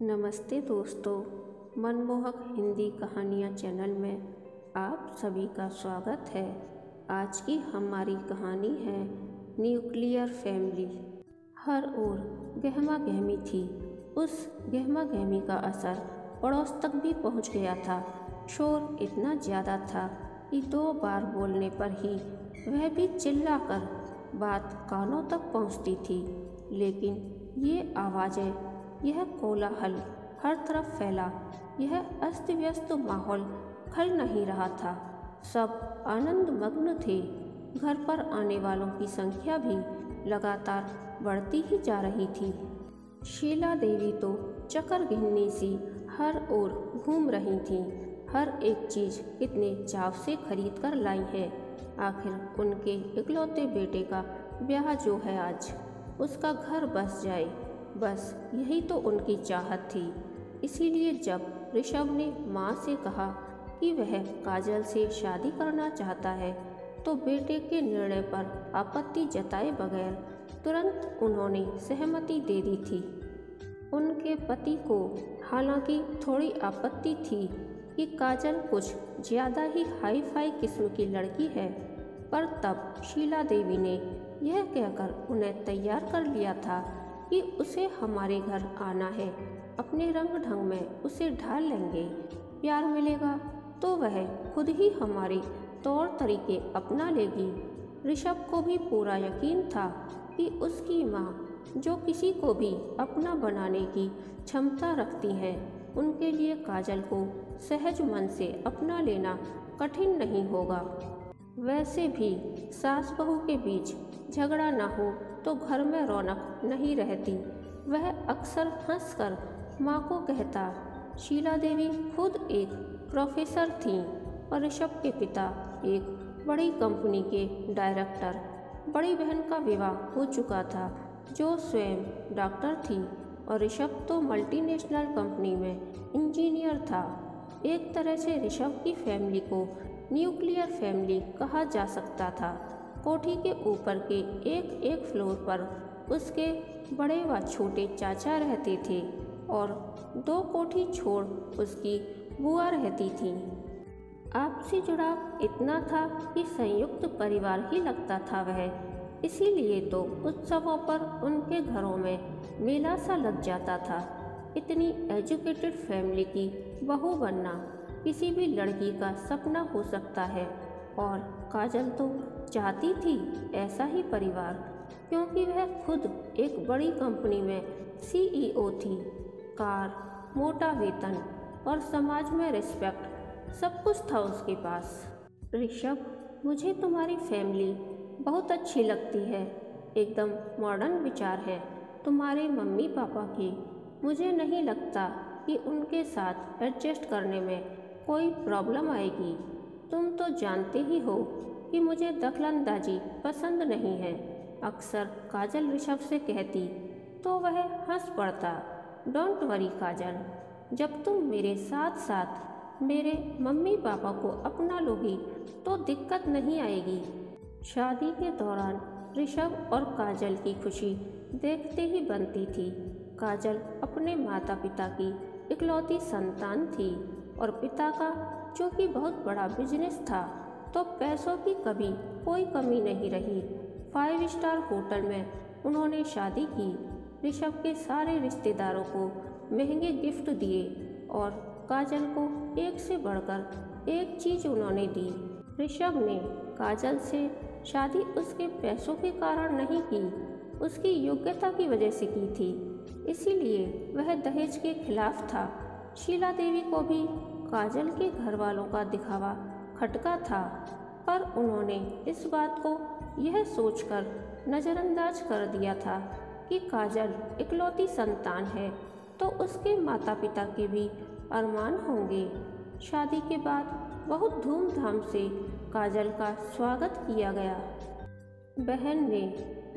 नमस्ते दोस्तों, मनमोहक हिंदी कहानियाँ चैनल में आप सभी का स्वागत है। आज की हमारी कहानी है न्यूक्लियर फैमिली। हर ओर गहमा गहमी थी। उस गहमा गहमी का असर पड़ोस तक भी पहुंच गया था। शोर इतना ज़्यादा था कि 2 बार बोलने पर ही वह भी चिल्लाकर बात कानों तक पहुंचती थी। लेकिन ये आवाज़ें, यह कोलाहल हर तरफ फैला, यह अस्त व्यस्त माहौल खल नहीं रहा था। सब आनंद मग्न थे। घर पर आने वालों की संख्या भी लगातार बढ़ती ही जा रही थी। शीला देवी तो चक्करगिन्नी सी हर ओर घूम रही थीं। हर एक चीज़ कितने चाव से खरीद कर लाई है। आखिर उनके इकलौते बेटे का ब्याह जो है आज, उसका घर बस जाए, बस यही तो उनकी चाहत थी। इसीलिए जब ऋषभ ने माँ से कहा कि वह काजल से शादी करना चाहता है, तो बेटे के निर्णय पर आपत्ति जताए बगैर तुरंत उन्होंने सहमति दे दी थी। उनके पति को हालांकि थोड़ी आपत्ति थी कि काजल कुछ ज़्यादा ही हाई फाई किस्म की लड़की है, पर तब शीला देवी ने यह कहकर उन्हें तैयार कर लिया था कि उसे हमारे घर आना है, अपने रंग ढंग में उसे ढाल लेंगे। प्यार मिलेगा तो वह खुद ही हमारे तौर तरीके अपना लेगी। ऋषभ को भी पूरा यकीन था कि उसकी माँ, जो किसी को भी अपना बनाने की क्षमता रखती हैं, उनके लिए काजल को सहज मन से अपना लेना कठिन नहीं होगा। वैसे भी सास बहू के बीच झगड़ा न हो तो घर में रौनक नहीं रहती। वह अक्सर हंसकर माँ को कहता। शीला देवी खुद एक प्रोफेसर थीं और ऋषभ के पिता एक बड़ी कंपनी के डायरेक्टर। बड़ी बहन का विवाह हो चुका था, जो स्वयं डॉक्टर थी, और ऋषभ तो मल्टीनेशनल कंपनी में इंजीनियर था। एक तरह से ऋषभ की फैमिली को न्यूक्लियर फैमिली कहा जा सकता था। कोठी के ऊपर के एक फ्लोर पर उसके बड़े व छोटे चाचा रहते थे और 2 कोठी छोड़ उसकी बुआ रहती थी। आपसी जुड़ाव इतना था कि संयुक्त परिवार ही लगता था वह। इसीलिए तो उत्सवों पर उनके घरों में मेला सा लग जाता था। इतनी एजुकेटेड फैमिली की बहू बनना किसी भी लड़की का सपना हो सकता है, और काजल तो चाहती थी ऐसा ही परिवार, क्योंकि वह खुद एक बड़ी कंपनी में CEO थी। कार, मोटा वेतन और समाज में रिस्पेक्ट, सब कुछ था उसके पास। ऋषभ, मुझे तुम्हारी फैमिली बहुत अच्छी लगती है। एकदम मॉडर्न विचार है तुम्हारे मम्मी पापा की। मुझे नहीं लगता कि उनके साथ एडजस्ट करने में कोई प्रॉब्लम आएगी। तुम तो जानते ही हो कि मुझे दखलंदाजी पसंद नहीं है, अक्सर काजल ऋषभ से कहती, तो वह हंस पड़ता। डोंट वरी काजल, जब तुम मेरे साथ साथ मेरे मम्मी पापा को अपना लोगी तो दिक्कत नहीं आएगी। शादी के दौरान ऋषभ और काजल की खुशी देखते ही बनती थी। काजल अपने माता पिता की इकलौती संतान थी और पिता का चूँकि बहुत बड़ा बिजनेस था, तो पैसों की कभी कोई कमी नहीं रही। 5 स्टार होटल में उन्होंने शादी की। ऋषभ के सारे रिश्तेदारों को महंगे गिफ्ट दिए और काजल को एक से बढ़कर एक चीज़ उन्होंने दी। ऋषभ ने काजल से शादी उसके पैसों के कारण नहीं की, उसकी योग्यता की वजह से की थी। इसीलिए वह दहेज के खिलाफ था। शीला देवी को भी काजल के घर वालों का दिखावा खटका था, पर उन्होंने इस बात को यह सोचकर नज़रअंदाज कर दिया था कि काजल इकलौती संतान है, तो उसके माता पिता के भी अरमान होंगे। शादी के बाद बहुत धूमधाम से काजल का स्वागत किया गया। बहन ने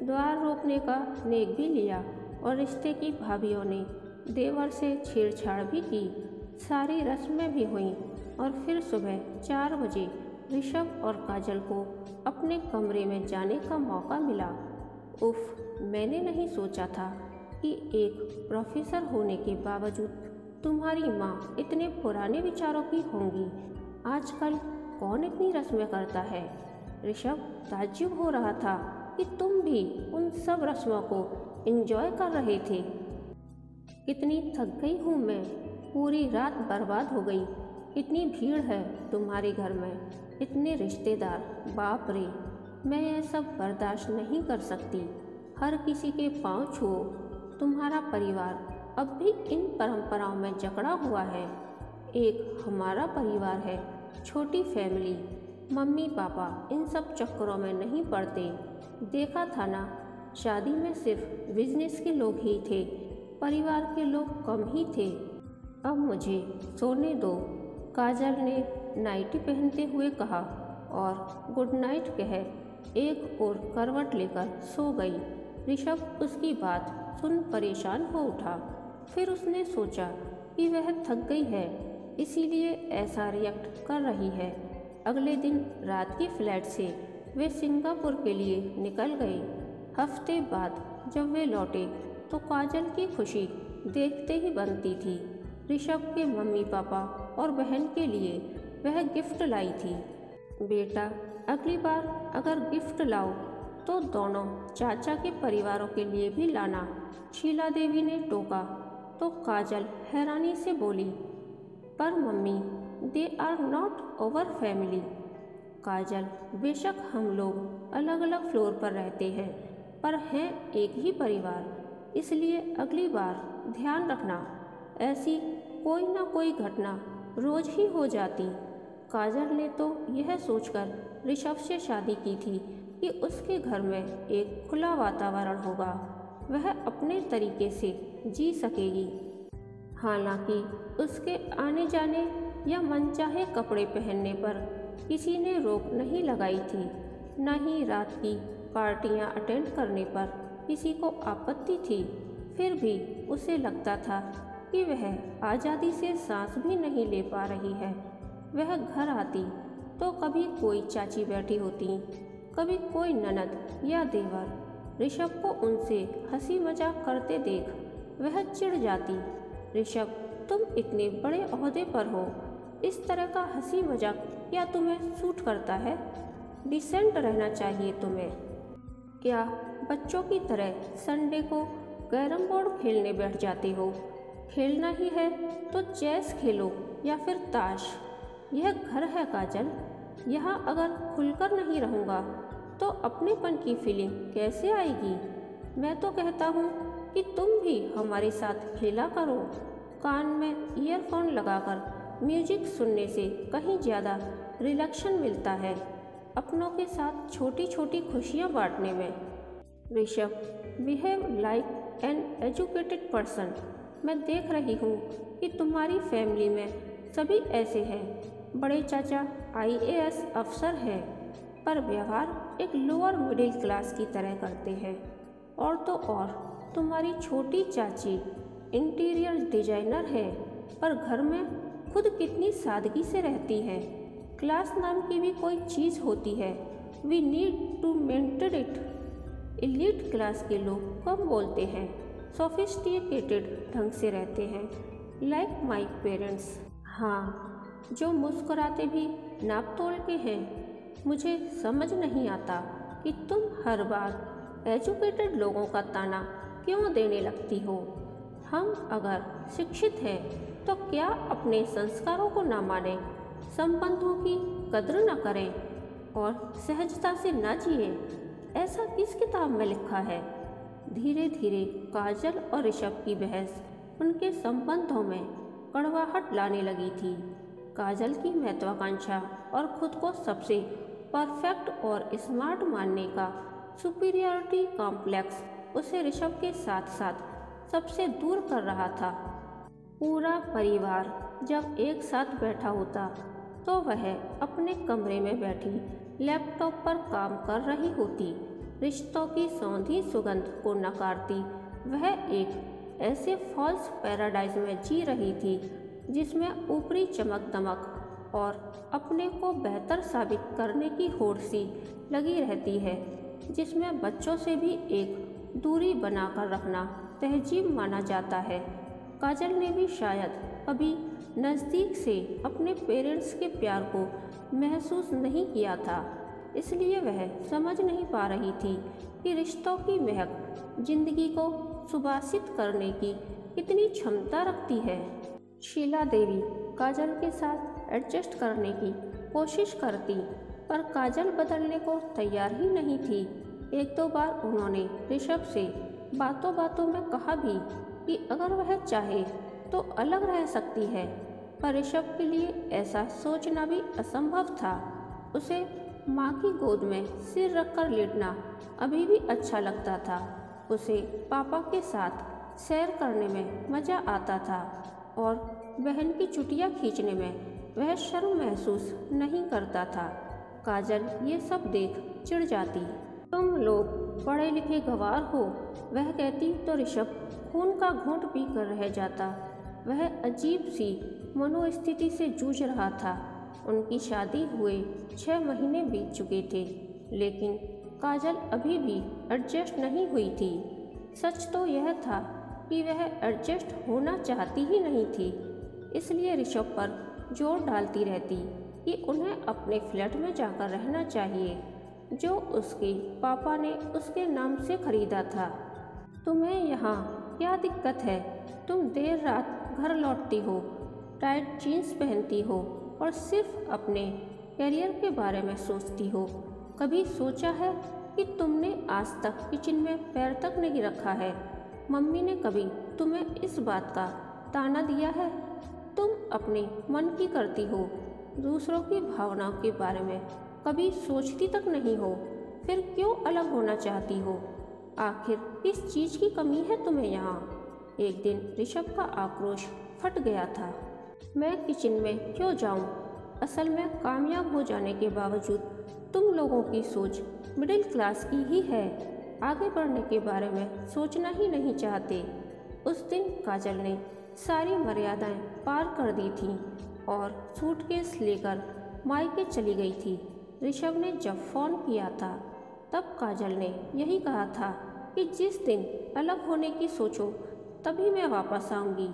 द्वार रोकने का नेक भी लिया और रिश्ते की भाभियों ने देवर से छेड़छाड़ भी की। सारी रस्में भी हुईं और फिर सुबह 4 बजे ऋषभ और काजल को अपने कमरे में जाने का मौका मिला। उफ, मैंने नहीं सोचा था कि एक प्रोफेसर होने के बावजूद तुम्हारी माँ इतने पुराने विचारों की होंगी। आजकल कौन इतनी रस्में करता है। ऋषभ ताज्जुब हो रहा था कि तुम भी उन सब रस्मों को एंजॉय कर रहे थे। कितनी थक गई हूँ मैं, पूरी रात बर्बाद हो गई। इतनी भीड़ है तुम्हारे घर में, इतने रिश्तेदार, बाप रे, मैं ये सब बर्दाश्त नहीं कर सकती। हर किसी के पाँव छुओ। तुम्हारा परिवार अब भी इन परंपराओं में जकड़ा हुआ है। एक हमारा परिवार है, छोटी फैमिली, मम्मी पापा इन सब चक्करों में नहीं पड़ते। देखा था ना, शादी में सिर्फ बिजनेस के लोग ही थे, परिवार के लोग कम ही थे। अब मुझे सोने दो, काजल ने नाइटी पहनते हुए कहा और गुड नाइट कह एक और करवट लेकर सो गई। ऋषभ उसकी बात सुन परेशान हो उठा। फिर उसने सोचा कि वह थक गई है, इसीलिए ऐसा रिएक्ट कर रही है। अगले दिन रात की फ्लाइट से वे सिंगापुर के लिए निकल गए। हफ्ते बाद जब वे लौटे तो काजल की खुशी देखते ही बनती थी। ऋषभ के मम्मी पापा और बहन के लिए वह गिफ्ट लाई थी। बेटा, अगली बार अगर गिफ्ट लाओ तो दोनों चाचा के परिवारों के लिए भी लाना, शीला देवी ने टोका। तो काजल हैरानी से बोली, पर mummy, they are not our family. Kajal, बेशक हम लोग अलग अलग फ्लोर पर रहते हैं, पर हैं एक ही परिवार, इसलिए अगली बार ध्यान रखना, ऐसी कोई ना कोई घटना रोज ही हो जाती। काजल ने तो यह सोचकर ऋषभ से शादी की थी कि उसके घर में एक खुला वातावरण होगा, वह अपने तरीके से जी सकेगी। हालांकि उसके आने जाने या मनचाहे कपड़े पहनने पर किसी ने रोक नहीं लगाई थी, न ही रात की पार्टियां अटेंड करने पर किसी को आपत्ति थी। फिर भी उसे लगता था कि वह आज़ादी से सांस भी नहीं ले पा रही है। वह घर आती तो कभी कोई चाची बैठी होती, कभी कोई ननद या देवर। ऋषभ को उनसे हंसी मजाक करते देख वह चिढ़ जाती। ऋषभ, तुम इतने बड़े ओहदे पर हो, इस तरह का हंसी मजाक क्या तुम्हें सूट करता है? डिसेंट रहना चाहिए तुम्हें। क्या बच्चों की तरह संडे को कैरम बोर्ड खेलने बैठ जाते हो? खेलना ही है तो चेस खेलो या फिर ताश। यह घर है काजल, यहाँ अगर खुलकर नहीं रहूँगा तो अपनेपन की फीलिंग कैसे आएगी? मैं तो कहता हूँ कि तुम भी हमारे साथ खेला करो। कान में ईयरफोन लगाकर म्यूजिक सुनने से कहीं ज़्यादा रिलैक्सेशन मिलता है, अपनों के साथ छोटी छोटी खुशियाँ बांटने में। Rishabh, behave like an educated person. मैं देख रही हूँ कि तुम्हारी फैमिली में सभी ऐसे हैं। बड़े चाचा IAS अफसर हैं, पर व्यवहार एक लोअर मिडिल क्लास की तरह करते हैं। और तो और तुम्हारी छोटी चाची इंटीरियर डिजाइनर है, पर घर में खुद कितनी सादगी से रहती है। क्लास नाम की भी कोई चीज़ होती है, we need to maintain it. Elite class के लोग कम बोलते हैं, सोफिस्टिकेटेड ढंग से रहते हैं, लाइक माई पेरेंट्स। हाँ, जो मुस्कुराते भी नाप तोल के हैं। मुझे समझ नहीं आता कि तुम हर बार एजुकेटेड लोगों का ताना क्यों देने लगती हो। हम अगर शिक्षित हैं तो क्या अपने संस्कारों को ना माने, संबंधों की कद्र न करें और सहजता से न जिए? ऐसा किस किताब में लिखा है? धीरे धीरे काजल और ऋषभ की बहस उनके संबंधों में कड़वाहट लाने लगी थी। काजल की महत्वाकांक्षा और खुद को सबसे परफेक्ट और स्मार्ट मानने का सुपीरियरिटी कॉम्प्लेक्स उसे ऋषभ के साथ साथ सबसे दूर कर रहा था। पूरा परिवार जब एक साथ बैठा होता तो वह अपने कमरे में बैठी लैपटॉप पर काम कर रही होती, रिश्तों की सौंधी सुगंध को नकारती। वह एक ऐसे फॉल्स पैराडाइज में जी रही थी जिसमें ऊपरी चमक दमक और अपने को बेहतर साबित करने की होड़ सी लगी रहती है, जिसमें बच्चों से भी एक दूरी बनाकर रखना तहजीब माना जाता है। काजल ने भी शायद कभी नज़दीक से अपने पेरेंट्स के प्यार को महसूस नहीं किया था, इसलिए वह समझ नहीं पा रही थी कि रिश्तों की महक जिंदगी को सुबासित करने की कितनी क्षमता रखती है। शीला देवी काजल के साथ एडजस्ट करने की कोशिश करती, पर काजल बदलने को तैयार ही नहीं थी। एक दो बार उन्होंने ऋषभ से बातों बातों में कहा भी कि अगर वह चाहे तो अलग रह सकती है, पर ऋषभ के लिए ऐसा सोचना भी असंभव था। उसे माँ की गोद में सिर रखकर लेटना अभी भी अच्छा लगता था। उसे पापा के साथ सैर करने में मज़ा आता था और बहन की चुटिया खींचने में वह शर्म महसूस नहीं करता था। काजल ये सब देख चिढ़ जाती। तुम लोग पढ़े लिखे गंवार हो, वह कहती तो ऋषभ खून का घूंट पी कर रह जाता। वह अजीब सी मनोस्थिति से जूझ रहा था। उनकी शादी हुए 6 महीने बीत चुके थे, लेकिन काजल अभी भी एडजस्ट नहीं हुई थी। सच तो यह था कि वह एडजस्ट होना चाहती ही नहीं थी, इसलिए ऋषभ पर जोर डालती रहती कि उन्हें अपने फ्लैट में जाकर रहना चाहिए, जो उसके पापा ने उसके नाम से खरीदा था। तुम्हें यहाँ क्या दिक्कत है? तुम देर रात घर लौटती हो, टाइट जीन्स पहनती हो और सिर्फ अपने करियर के बारे में सोचती हो। कभी सोचा है कि तुमने आज तक किचन में पैर तक नहीं रखा है? मम्मी ने कभी तुम्हें इस बात का ताना दिया है? तुम अपने मन की करती हो, दूसरों की भावनाओं के बारे में कभी सोचती तक नहीं हो। फिर क्यों अलग होना चाहती हो? आखिर किस चीज़ की कमी है तुम्हें यहाँ? एक दिन ऋषभ का आक्रोश फट गया था। मैं किचन में क्यों जाऊँ? असल में कामयाब हो जाने के बावजूद तुम लोगों की सोच मिडिल क्लास की ही है, आगे बढ़ने के बारे में सोचना ही नहीं चाहते। उस दिन काजल ने सारी मर्यादाएं पार कर दी थीं और सूटकेस लेकर मायके चली गई थी। ऋषभ ने जब फ़ोन किया था तब काजल ने यही कहा था कि जिस दिन अलग होने की सोचो तभी मैं वापस आऊँगी,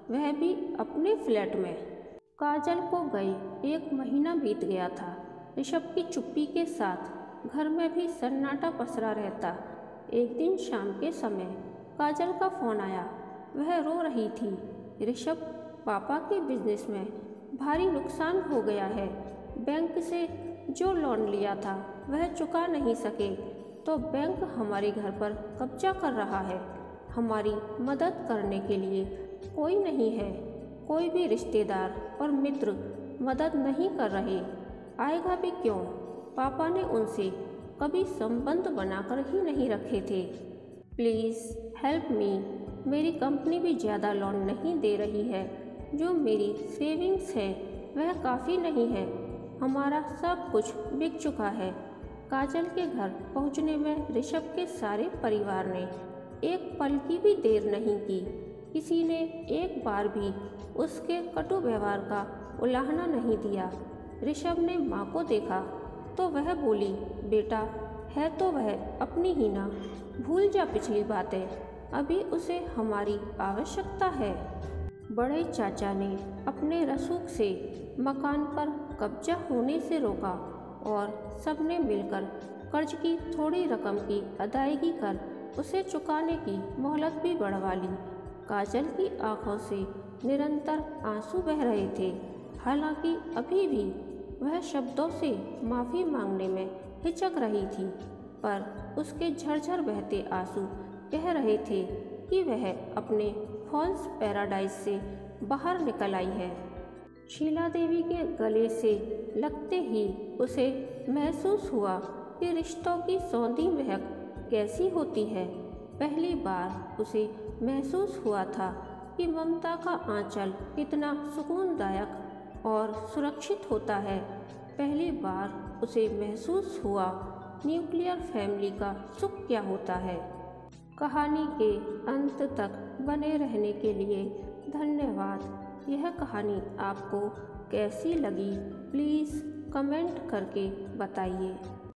वह भी अपने फ्लैट में। काजल को गए 1 महीना बीत गया था। ऋषभ की चुप्पी के साथ घर में भी सन्नाटा पसरा रहता। एक दिन शाम के समय काजल का फ़ोन आया। वह रो रही थी। ऋषभ, पापा के बिजनेस में भारी नुकसान हो गया है। बैंक से जो लोन लिया था वह चुका नहीं सके तो बैंक हमारे घर पर कब्जा कर रहा है। हमारी मदद करने के लिए कोई नहीं है। कोई भी रिश्तेदार और मित्र मदद नहीं कर रहे। आएगा भी क्यों? पापा ने उनसे कभी संबंध बनाकर ही नहीं रखे थे। Please help me. मेरी कंपनी भी ज़्यादा लोन नहीं दे रही है। जो मेरी सेविंग्स है वह काफ़ी नहीं है। हमारा सब कुछ बिक चुका है। काजल के घर पहुंचने में ऋषभ के सारे परिवार ने एक पल की भी देर नहीं की। किसी ने एक बार भी उसके कटु व्यवहार का उलाहना नहीं दिया। ऋषभ ने माँ को देखा तो वह बोली, बेटा है तो वह अपनी ही ना, भूल जा पिछली बातें, अभी उसे हमारी आवश्यकता है। बड़े चाचा ने अपने रसूख से मकान पर कब्जा होने से रोका और सबने मिलकर कर्ज की थोड़ी रकम की अदायगी कर उसे चुकाने की मोहलत भी बढ़वा ली। काजल की आंखों से निरंतर आंसू बह रहे थे। हालांकि अभी भी वह शब्दों से माफ़ी मांगने में हिचक रही थी, पर उसके झरझर बहते आंसू कह रहे थे कि वह अपने फॉल्स पैराडाइज से बाहर निकल आई है। शीला देवी के गले से लगते ही उसे महसूस हुआ कि रिश्तों की सौंधी महक कैसी होती है। पहली बार उसे महसूस हुआ था कि ममता का आंचल कितना सुकूनदायक और सुरक्षित होता है। पहली बार उसे महसूस हुआ न्यूक्लियर फैमिली का सुख क्या होता है। कहानी के अंत तक बने रहने के लिए धन्यवाद। यह कहानी आपको कैसी लगी प्लीज़ कमेंट करके बताइए।